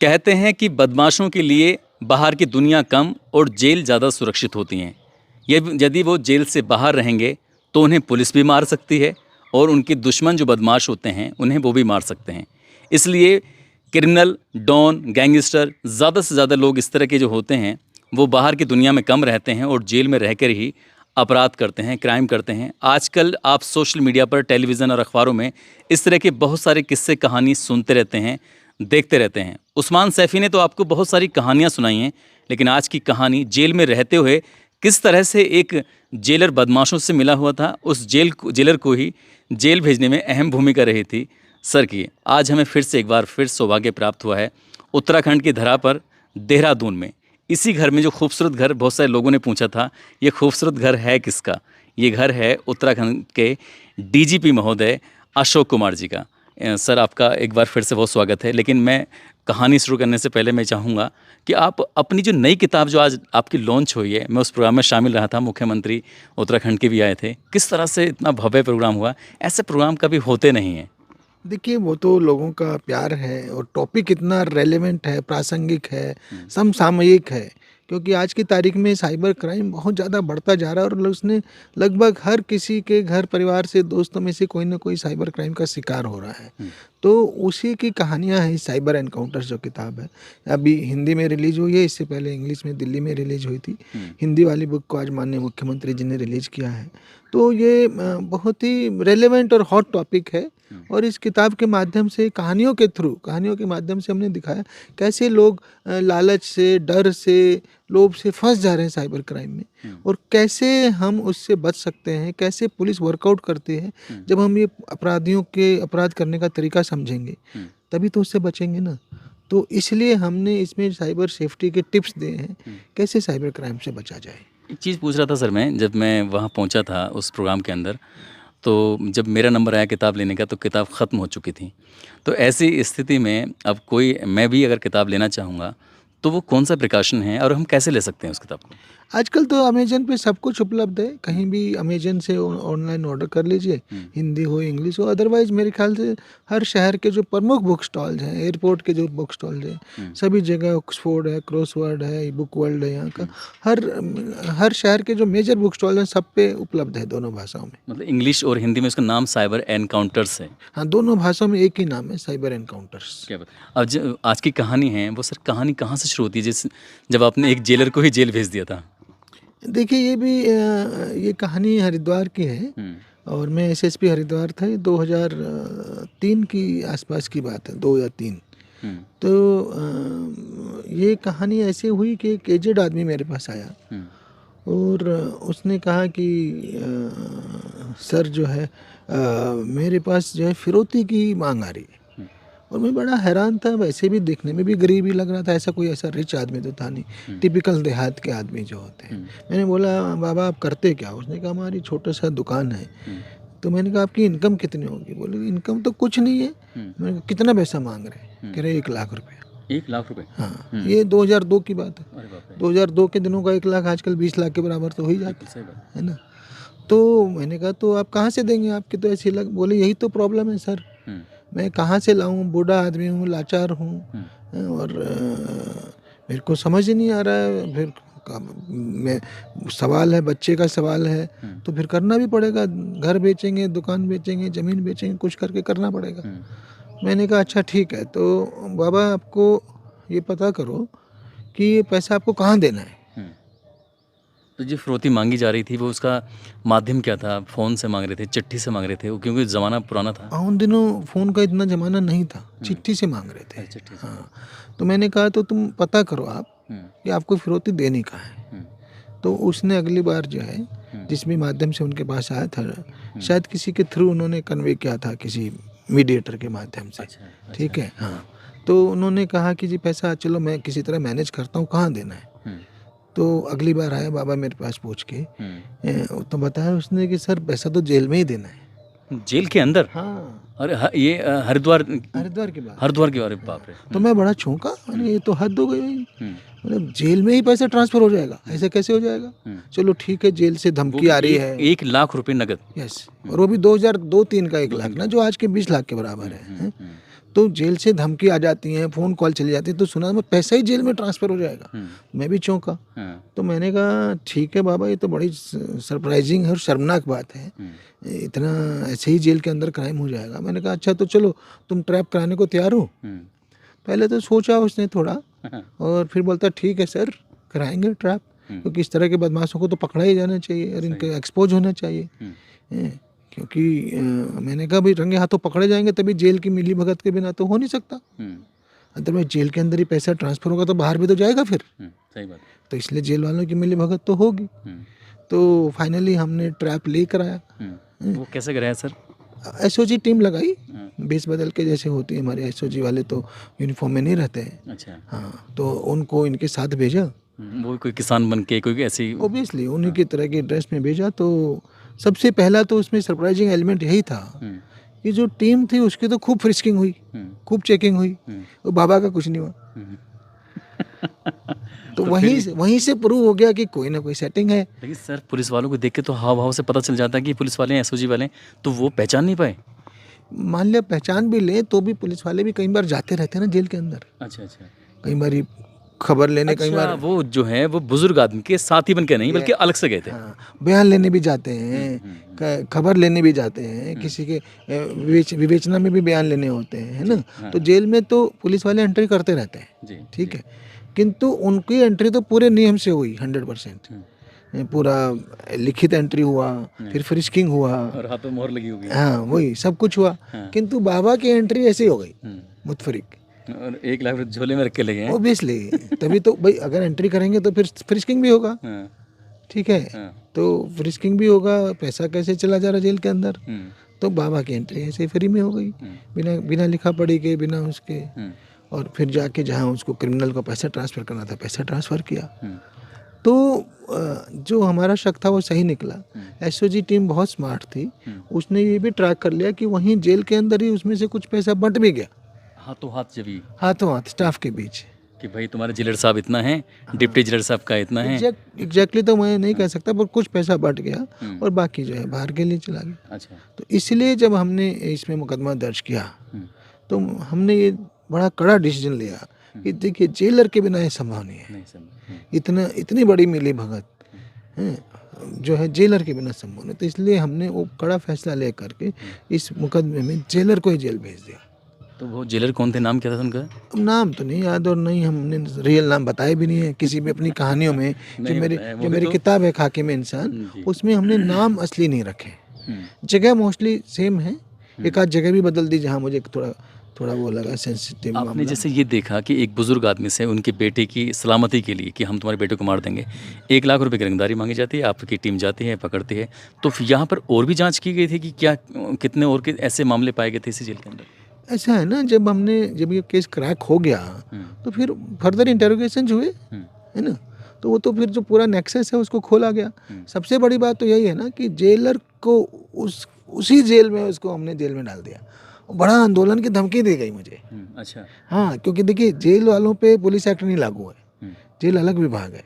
कहते हैं कि बदमाशों के लिए बाहर की दुनिया कम और जेल ज़्यादा सुरक्षित होती हैं। यदि वो जेल से बाहर रहेंगे तो उन्हें पुलिस भी मार सकती है और उनके दुश्मन जो बदमाश होते हैं उन्हें वो भी मार सकते हैं। इसलिए क्रिमिनल, डॉन, गैंगस्टर, ज़्यादा से ज़्यादा लोग इस तरह के जो होते हैं वो बाहर की दुनिया में कम रहते हैं और जेल में रहकर ही अपराध करते हैं, क्राइम करते हैं। आजकल आप सोशल मीडिया पर, टेलीविज़न और अखबारों में इस तरह के बहुत सारे किस्से कहानी सुनते रहते हैं, देखते रहते हैं। उस्मान सैफ़ी ने तो आपको बहुत सारी कहानियाँ सुनाई हैं, लेकिन आज की कहानी जेल में रहते हुए किस तरह से एक जेलर बदमाशों से मिला हुआ था, उस जेलर को ही जेल भेजने में अहम भूमिका रही थी सर की। आज हमें फिर सौभाग्य प्राप्त हुआ है उत्तराखंड की धरा पर, देहरादून में। इसी घर में जो खूबसूरत घर, बहुत सारे लोगों ने पूछा था ये खूबसूरत घर है किसका? ये घर है उत्तराखंड के डीजीपी महोदय अशोक कुमार जी का। सर आपका एक बार फिर से बहुत स्वागत है। लेकिन मैं कहानी शुरू करने से पहले मैं चाहूँगा कि आप अपनी जो नई किताब जो आज आपकी लॉन्च हुई है, मैं उस प्रोग्राम में शामिल रहा था, मुख्यमंत्री उत्तराखंड के भी आए थे। किस तरह से इतना भव्य प्रोग्राम हुआ? ऐसे प्रोग्राम कभी होते नहीं हैं। देखिए, वो तो लोगों का प्यार है और टॉपिक इतना रेलेवेंट है, प्रासंगिक है, समसामयिक है, क्योंकि आज की तारीख में साइबर क्राइम बहुत ज़्यादा बढ़ता जा रहा है और उसने लगभग हर किसी के घर परिवार से, दोस्तों में से कोई ना कोई साइबर क्राइम का शिकार हो रहा है। तो उसी की कहानियाँ हैं साइबर एनकाउंटर्स जो किताब है। अभी हिंदी में रिलीज हुई है, इससे पहले इंग्लिश में दिल्ली में रिलीज हुई थी। हिंदी वाली बुक को आज माननीय मुख्यमंत्री जी ने रिलीज किया है। तो ये बहुत ही रेलेवेंट और हॉट टॉपिक है और इस किताब के माध्यम से, कहानियों के माध्यम से हमने दिखाया कैसे लोग लालच से, डर से, लोभ से फंस जा रहे हैं साइबर क्राइम में और कैसे हम उससे बच सकते हैं, कैसे पुलिस वर्कआउट करती है। जब हम ये अपराधियों के अपराध करने का तरीका समझेंगे तभी तो उससे बचेंगे ना। तो इसलिए हमने इसमें साइबर सेफ्टी के टिप्स दिए हैं, कैसे साइबर क्राइम से बचा जाए। एक चीज़ पूछ रहा था सर मैं, जब मैं वहाँ पहुँचा था उस प्रोग्राम के अंदर, तो जब मेरा नंबर आया किताब लेने का तो किताब ख़त्म हो चुकी थी। तो ऐसी स्थिति में अब मैं भी अगर किताब लेना चाहूँगा तो वो कौन-सा प्रिकॉशन है और हम कैसे ले सकते हैं उस किताब को? आजकल तो अमेज़न पे सब कुछ उपलब्ध है, कहीं भी अमेज़न से ऑनलाइन ऑर्डर कर लीजिए, हिंदी हो, इंग्लिश हो। अदरवाइज़ मेरे ख़्याल से हर शहर के जो प्रमुख बुक स्टॉल्स हैं, एयरपोर्ट के जो बुक स्टॉल्स हैं, सभी जगह ऑक्सफोर्ड है, क्रॉसवर्ड है, बुक वर्ल्ड है यहाँ का। हर शहर के जो मेजर बुक स्टॉल हैं, सब पे उपलब्ध है दोनों भाषाओं में। मतलब इंग्लिश और हिंदी में उसका नाम साइबर एनकाउंटर्स है। हाँ, दोनों भाषाओं में एक ही नाम है, साइबर एनकाउंटर्स। क्या बात! अब आज की कहानी है वो सर, कहानी कहाँ से शुरू होती है जब आपने एक जेलर को ही जेल भेज दिया था? देखिए, ये कहानी हरिद्वार की है और मैं एसएसपी हरिद्वार था। ये 2003 की आसपास की बात है, 2 या 3। तो ये कहानी ऐसे हुई कि एक एजेड आदमी मेरे पास आया और उसने कहा कि सर जो है मेरे पास जो है फिरौती की मांग आ रही है। और मैं बड़ा हैरान था, वैसे भी दिखने में भी गरीब ही लग रहा था, ऐसा रिच आदमी तो था नहीं, टिपिकल देहात के आदमी जो होते हैं। मैंने बोला, बाबा आप करते क्या? उसने कहा, हमारी छोटा सा दुकान है। तो मैंने कहा, आपकी इनकम कितनी होगी? बोले, इनकम तो कुछ नहीं है। मैंने कहा, कितना पैसा मांग रहे हैं? कह रहे 1 लाख रुपये। 1 लाख रुपए? हाँ, ये 2002 की बात है। अरे बाप रे! 2002 के दिनों का 1 लाख आजकल 20 लाख के बराबर तो हो ही जाता सही बात। है ना। तो मैंने कहा, तो आप कहाँ से देंगे? आपकी तो ऐसी बोले, यही तो प्रॉब्लम है सर, मैं कहाँ से लाऊं? बूढ़ा आदमी हूँ, लाचार हूँ और मेरे को समझ ही नहीं आ रहा है। फिर मैं सवाल है, बच्चे का सवाल है, तो फिर करना भी पड़ेगा। घर बेचेंगे, दुकान बेचेंगे, ज़मीन बेचेंगे, कुछ करके करना पड़ेगा। मैंने कहा, अच्छा ठीक है, तो बाबा आपको ये पता करो कि ये पैसा आपको कहाँ देना है। तो जो फिरौती मांगी जा रही थी वो उसका माध्यम क्या था? फ़ोन से मांग रहे थे, चिट्ठी से मांग रहे थे? क्योंकि ज़माना पुराना था। उन दिनों फ़ोन का इतना ज़माना नहीं था, चिट्ठी से मांग रहे थे। चिट्ठी से। हाँ, तो मैंने कहा, तो तुम पता करो आप कि आपको फिरौती देनी कहाँ है। तो उसने अगली बार जो है, जिस भी माध्यम से उनके पास आया था, शायद किसी के थ्रू उन्होंने कन्वे किया था, किसी मीडिएटर के माध्यम से। ठीक है, हाँ। तो उन्होंने कहा कि जी पैसा चलो मैं किसी तरह मैनेज करता हूँ, कहाँ देना है। तो अगली बार आया बाबा मेरे पास पूछ के, तो बताया उसने कि सर पैसा तो जेल में ही देना है। जेल के अंदर? हाँ, अरे ये हरिद्वार की बात। हरिद्वार की? अरे बाप रे! तो मैं बड़ा चौंका, अरे ये तो हद हो गई भाई। मतलब जेल में ही पैसा ट्रांसफर हो जाएगा, ऐसा कैसे हो जाएगा? चलो ठीक है, जेल से धमकी आ रही है। 1 लाख रुपए नगद? यस, और वो भी 2002-3 का 1 लाख ना, जो आज के 20 लाख के बराबर है। तो जेल से धमकी आ जाती हैं, फ़ोन कॉल चली जाती है, तो सुना मैं पैसा ही जेल में ट्रांसफ़र हो जाएगा। मैं भी चौंका। तो मैंने कहा ठीक है बाबा, ये तो बड़ी सरप्राइजिंग है और शर्मनाक बात है, इतना ऐसे ही जेल के अंदर क्राइम हो जाएगा। मैंने कहा अच्छा तो चलो तुम ट्रैप कराने को तैयार हो? पहले तो सोचा उसने थोड़ा, और फिर बोलता ठीक है सर, कराएंगे ट्रैप, क्योंकि इस तरह के बदमाशों को तो पकड़ा ही जाना चाहिए और इनके एक्सपोज होना चाहिए। क्योंकि मैंने कहा भाई रंगे हाथों पकड़े जाएंगे तभी, जेल की मिली भगत के बिना तो हो नहीं सकता। अदरवाइज जेल के अंदर ही पैसा ट्रांसफ़र होगा तो बाहर भी तो जाएगा फिर। सही बात। तो इसलिए जेल वालों की मिली भगत तो होगी। तो फाइनली हमने ट्रैप लेकर आया। वो कैसे कराया सर? एसओजी टीम लगाई, बेस बदल के, जैसे होती है हमारे एसओजी वाले तो यूनिफॉर्म में नहीं रहते हैं। अच्छा। हाँ, तो उनको इनके साथ भेजा। वो कोई किसान बन के कोई ऐसी? ओबियसली उन्हीं की तरह की ड्रेस में भेजा। तो सबसे पहला तो उसमें सरप्राइजिंग एलिमेंट यही था कि जो टीम थी उसकी तो खूब फ्रिस्किंग हुई, खूब चेकिंग हुई, और बाबा का कुछ नहीं हुआ। तो वहीं से प्रूव हो गया कि कोई ना कोई सेटिंग है। लेकिन सर पुलिस वालों को देख के तो हाव भाव से पता चल जाता है कि पुलिस वाले हैं, एसओजी वाले हैं, तो वो पहचान नहीं पाए? मान लिया पहचान भी ले तो भी पुलिस वाले भी कई बार जाते रहते हैं ना जेल के अंदर। अच्छा अच्छा। कई बार खबर लेने, कई बार वो जो है वो बुजुर्ग आदमी के साथी बन के नहीं बल्कि अलग से गए थे। हाँ, बयान लेने भी जाते हैं, खबर लेने भी जाते हैं, किसी के विवेचना में भी बयान लेने होते हैं, है ना। तो जेल में तो पुलिस वाले एंट्री करते रहते हैं, ठीक है, किंतु उनकी एंट्री तो पूरे नियम से हुई 100%। पूरा लिखित एंट्री हुआ, फिर फ्रिस्किंग हुआ और हाथों मोहर लगी होगी। हाँ वही सब कुछ हुआ। किंतु बाबा की एंट्री ऐसी हो गई मुतफरिक, और 1 लाख रुपए झोले में रख के ले गए। ओबियसली तभी तो भाई, अगर एंट्री करेंगे तो फिर फ्रिस्किंग भी होगा, ठीक है। तो फ्रिस्किंग भी होगा, पैसा कैसे चला जा रहा जेल के अंदर। तो बाबा की एंट्री ऐसे फ्री में हो गई, बिना बिना लिखा पढ़ी के, बिना उसके। और फिर जाके जहाँ उसको क्रिमिनल को पैसा ट्रांसफ़र करना था, पैसा ट्रांसफ़र किया। तो जो हमारा शक था वो सही निकला। एसओजी टीम बहुत स्मार्ट थी, उसने ये भी ट्रैक कर लिया कि वहीं जेल के अंदर ही उसमें से कुछ पैसा बंट भी गया, हाथों हाथ जब हाथों हाथ स्टाफ के बीच, कि भाई तुम्हारे जेलर साहब इतना है, डिप्टी जेलर साहब का इतना है। एग्जैक्टली तो मैं नहीं कह सकता, पर कुछ पैसा बट गया और बाकी जो है बाहर के लिए चला गया। अच्छा। तो इसलिए जब हमने इसमें मुकदमा दर्ज किया तो हमने ये बड़ा कड़ा डिसीजन लिया कि देखिए जेलर के बिना ये संभव नहीं है। इतनी बड़ी मिली भगत जो है जेलर के बिना संभव नहीं। तो इसलिए हमने वो कड़ा फैसला ले करके इस मुकदमे में जेलर को ही जेल भेज दिया। तो वो जेलर कौन थे, नाम क्या था उनका? नाम तो नहीं याद, और नहीं हमने रियल नाम बताए भी नहीं है किसी भी अपनी कहानियों में। जो मेरी किताब है खाकी में इंसान, उसमें हमने नाम असली नहीं रखे। जगह मोस्टली सेम है, एक आध जगह भी बदल दी जहाँ मुझे थोड़ा वो लगा सेंसिटिव। आपने जैसे ये देखा कि एक बुजुर्ग आदमी से उनके बेटे की सलामती के लिए कि हम तुम्हारे बेटे को मार देंगे, 1 लाख रुपए की रंगदारी मांगी जाती है, आपकी टीम जाती है, पकड़ती है। तो यहाँ पर और भी जांच की गई थी कि क्या कितने और के ऐसे मामले पाए गए थे इसी जेल के अंदर? ऐसा है ना, जब ये केस क्रैक हो गया तो फिर फर्दर इंटेरोगेशन हुए, है ना। तो वो तो फिर जो पूरा नेक्सस है उसको खोला गया। सबसे बड़ी बात तो यही है ना कि जेलर को उसी जेल में उसको हमने जेल में डाल दिया। बड़ा आंदोलन की धमकी दी गई मुझे। अच्छा। हाँ, क्योंकि देखिए जेल वालों पे पुलिस एक्ट नहीं लागू है, जेल अलग विभाग है।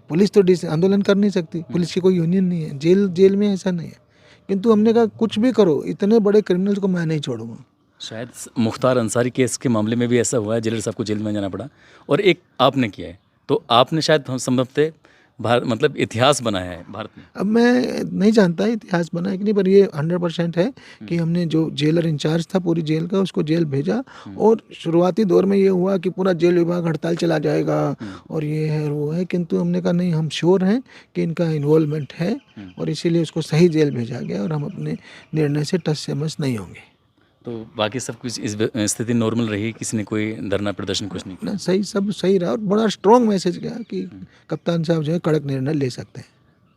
पुलिस तो आंदोलन कर नहीं सकती, पुलिस की कोई यूनियन नहीं है, जेल में ऐसा नहीं है। किंतु हमने कहा कुछ भी करो, इतने बड़े क्रिमिनल्स को मैं नहीं छोड़ूंगा। शायद मुख्तार अंसारी केस के मामले में भी ऐसा हुआ है, जेलर साहब को जेल में जाना पड़ा, और एक आपने किया है। तो आपने शायद हम संभवतः मतलब इतिहास बनाया है भारत में। अब मैं नहीं जानता इतिहास बना है कि नहीं, पर ये 100% है कि हमने जो जेलर इंचार्ज था पूरी जेल का, उसको जेल भेजा। और शुरुआती दौर में ये हुआ कि पूरा जेल विभाग हड़ताल चला जाएगा और ये है और वो है, किंतु हमने कहा नहीं, हम श्योर हैं कि इनका इन्वॉल्वमेंट है, और इसीलिए उसको सही जेल भेजा गया और हम अपने निर्णय से टस से मस नहीं होंगे। तो बाकी सब कुछ इस स्थिति नॉर्मल रही, किसी ने कोई धरना प्रदर्शन कुछ नहीं किया ना, सही सब सही रहा, और बड़ा स्ट्रॉन्ग मैसेज गया कि कप्तान साहब जो है कड़क निर्णय ले सकते हैं।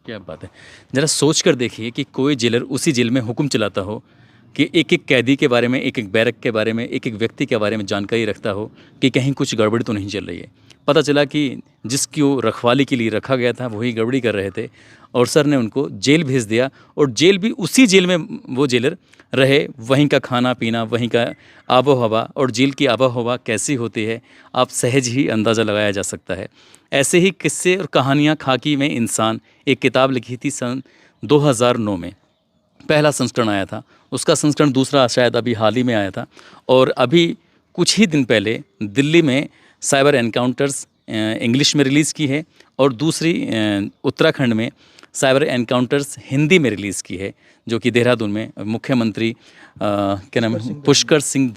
क्या बात है। ज़रा सोच कर देखिए कि कोई जेलर उसी जेल में हुक्म चलाता हो कि एक एक कैदी के बारे में, एक एक बैरक के बारे में, एक एक व्यक्ति के बारे में जानकारी रखता हो कि कहीं कुछ गड़बड़ी तो नहीं चल रही है। पता चला कि जिसकी वो रखवाली के लिए रखा गया था वही गड़बड़ी कर रहे थे, और सर ने उनको जेल भेज दिया, और जेल भी उसी जेल में वो जेलर रहे, वहीं का खाना पीना, वहीं का आबो हवा, और जेल की आबो हवा कैसी होती है आप सहज ही अंदाज़ा लगाया जा सकता है। ऐसे ही किस्से और कहानियाँ खाकी में इंसान एक किताब लिखी थी सन 2009 में, पहला संस्करण आया था, उसका संस्करण दूसरा शायद अभी हाल ही में आया था। और अभी कुछ ही दिन पहले दिल्ली में साइबर एनकाउंटर्स इंग्लिश में रिलीज़ की है, और दूसरी उत्तराखंड में साइबर एनकाउंटर्स हिंदी में रिलीज़ की है, जो कि देहरादून में मुख्यमंत्री क्या नाम है, पुष्कर सिंह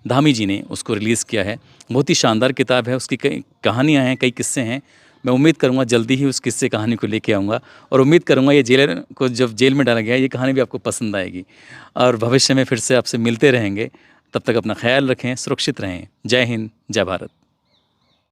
धामी जी ने उसको रिलीज़ किया है। बहुत ही शानदार किताब है, उसकी कई कहानियाँ हैं, कई किस्से हैं। मैं उम्मीद करूँगा जल्दी ही उस किस्से कहानी को लेके आऊँगा, और उम्मीद करूँगा ये जेलर को जब जेल में डाला गया ये कहानी भी आपको पसंद आएगी, और भविष्य में फिर से आपसे मिलते रहेंगे। तब तक अपना ख्याल रखें, सुरक्षित रहें। जय हिंद, जय भारत।